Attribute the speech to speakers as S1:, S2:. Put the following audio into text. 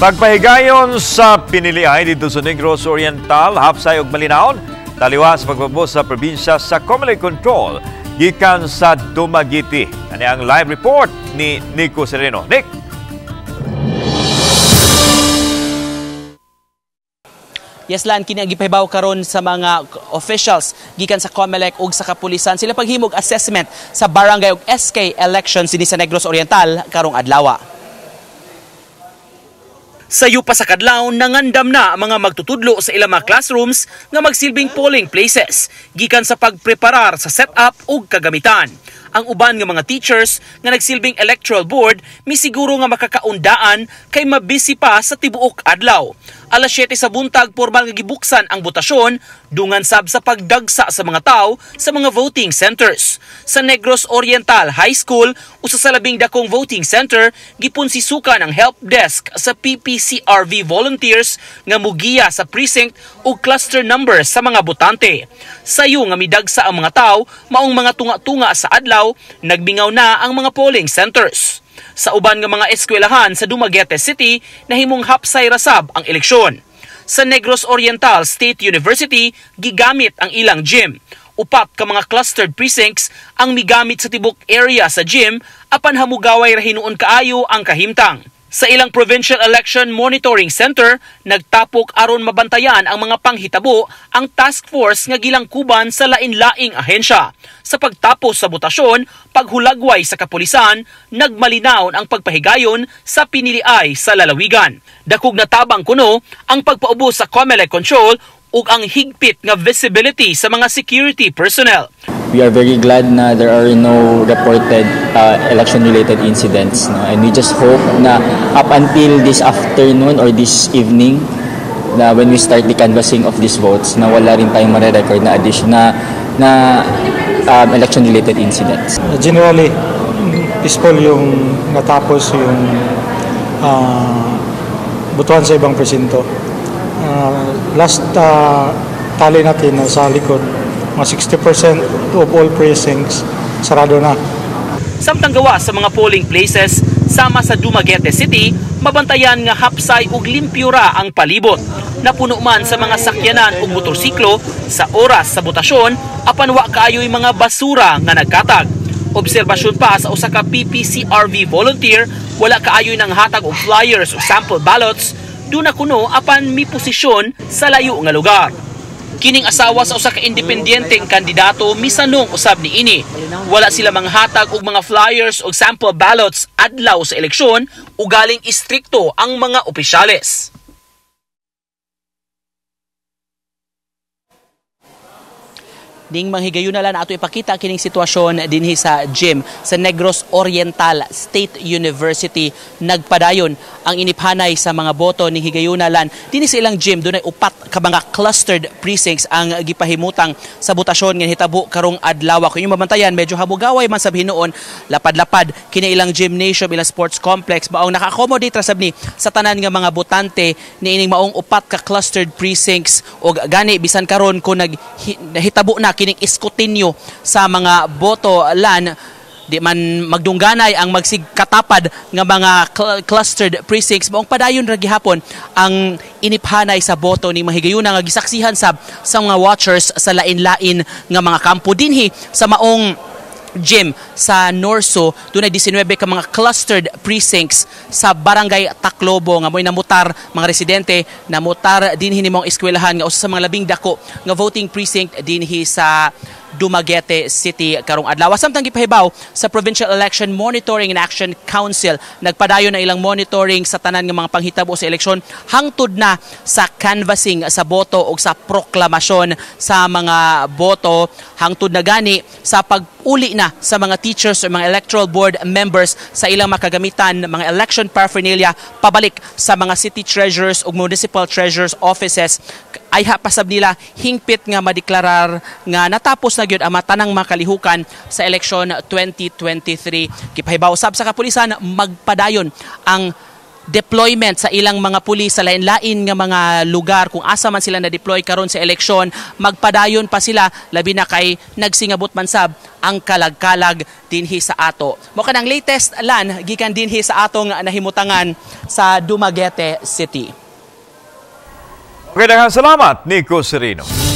S1: Pagpahigayon sa piniliay dito sa Negros Oriental, hapsay ug malinaon, taliwas pagbabos sa probinsya sa Comelec Control, gikan sa Dumaguete. Ani ang live report ni Nico Sereno. Nick!
S2: Yes, Lan, kini ang gipahibaw karon sa mga officials gikan sa Comelec ug sa kapulisan. Sila paghimog assessment sa barangay ug SK elections dinhi sa Negros Oriental karong adlaw. Sayo pa sa kadlaw, nangandam na ang mga magtutudlo sa ilang mga classrooms nga magsilbing polling places gikan sa pagpreparar sa setup ug kagamitan. Ang uban nga mga teachers nga nagsilbing electoral board misiguro nga makakaundaan kay mabisi pa sa tibuok adlaw. Alas 7 sa buntag, formal nga gibuksan ang botasyon dungan sab sa pagdagsa sa mga tao sa mga voting centers. Sa Negros Oriental High School, usa sa labing dakong voting center, gipunsisukan ang help desk sa PPCRV volunteers nga mugiya sa precinct ug cluster number sa mga botante. Sayo nga midagsa ang mga tao, maong mga tunga-tunga sa adlaw, nagbingaw na ang mga polling centers. Sa uban nga mga eskwelahan sa Dumaguete City, nahimong hapsay rasab ang eleksyon. Sa Negros Oriental State University, gigamit ang ilang gym. Upat ka mga clustered precincts ang migamit sa tibok area sa gym apan hamugaway ra hinuon kaayo ang kahimtang. Sa ilang Provincial Election Monitoring Center, nagtapok aron mabantayan ang mga panghitabo ang task force nga gilangkuban sa lain-laing ahensya. Sa pagtapos sa botasyon, paghulagway sa kapulisan, nagmalinaon ang pagpahigayon sa piniliay sa lalawigan. Dakog natabang kuno ang pagpaubos sa Comelec Control ug ang higpit nga visibility sa mga security personnel.
S3: We are very glad na there are no reported election-related incidents. No? And we just hope na up until this afternoon or this evening, na when we start the canvassing of these votes, na wala rin tayong mare-record na additional na election-related incidents.
S4: Generally, peaceful yung natapos yung botohan sa ibang presinto. Last tally natin sa likod, mga 60% of all precincts sarado na.
S2: Samtang gawa sa mga polling places sama sa Dumaguete City, mabantayan nga hapsay ug limpyo ra ang palibot. Napuno man sa mga sakyanan ug motorsiklo sa oras sa botasyon apan wa kaayoy mga basura nga nagkatag. Obserbasyon pa sa usa ka PPCRV volunteer, wala kaayoy nang hatag og flyers o sample ballots, duna kuno apan mi posisyon sa layo nga lugar. Kining asawa sa usa ka independenteng kandidato misanong usab niini. Wala sila manghatag og mga flyers o sample ballots adlaw sa eleksyon ug galing istrikto ang mga opisyales. Ding manghigayon na lang ato ipakita kining sitwasyon dinhi sa gym sa Negros Oriental State University. Nagpadayon ang iniphanay sa mga boto ning higayunalan dinhi sa ilang gym. Dunay upat ka mga clustered precincts ang gipahimutang sa botasyon nga hitabo karong adlaw. Kung yung mabantayan, medyo habugaway man sab hinuon, lapad-lapad kini ilang gymnasium, ilang sports complex maong naka-accommodate ra sab ni sa tanan nga mga botante niining maong upat ka clustered precincts og gani bisan karon kung nahitabo na kining iskutinyo sa mga boto lan di man magdungganay ang magsigkatapad nga mga clustered precincts maong padayon ra gihapon ang iniphanay sa boto ni mahigayuna nga gisaksihan sab sa mga watchers sa lain-lain nga mga kampo dinhi sa maong gym sa Norso. Dunay 19 ka mga clustered precincts sa barangay Taclobo nga mo'y namutar mga residente, namutar dinhi nimong eskwelahan nga usa sa mga labing dako nga voting precinct dinhi sa Dumaguete City karong adlaw. Samtang gipahibaw sa Provincial Election Monitoring and Action Council, nagpadayon na ilang monitoring sa tanan nga mga panghitabo sa eleksyon hangtod na sa canvassing sa boto o sa proklamasyon sa mga boto, hangtod na gani sa pag-uli na sa mga teachers o mga electoral board members sa ilang makagamitan mga election paraphernalia pabalik sa mga city treasurers o municipal treasurers offices. Ay hapasab nila hingpit nga madeklarar nga natapos na gyud ang matanang makalihukan sa eleksyon 2023. Kipahibaw sab sa kapulisan, magpadayon ang deployment sa ilang mga pulis sa lain-lain nga mga lugar kung asa man sila na-deploy karon sa eleksyon, magpadayon pa sila labi na kay nagsingabot man sab ang kalag-kalag dinhi sa ato. Mo kanang latest lan gikan dinhi sa atong nahimutangan sa Dumaguete City.
S1: Magandang salamat, Nico Serino.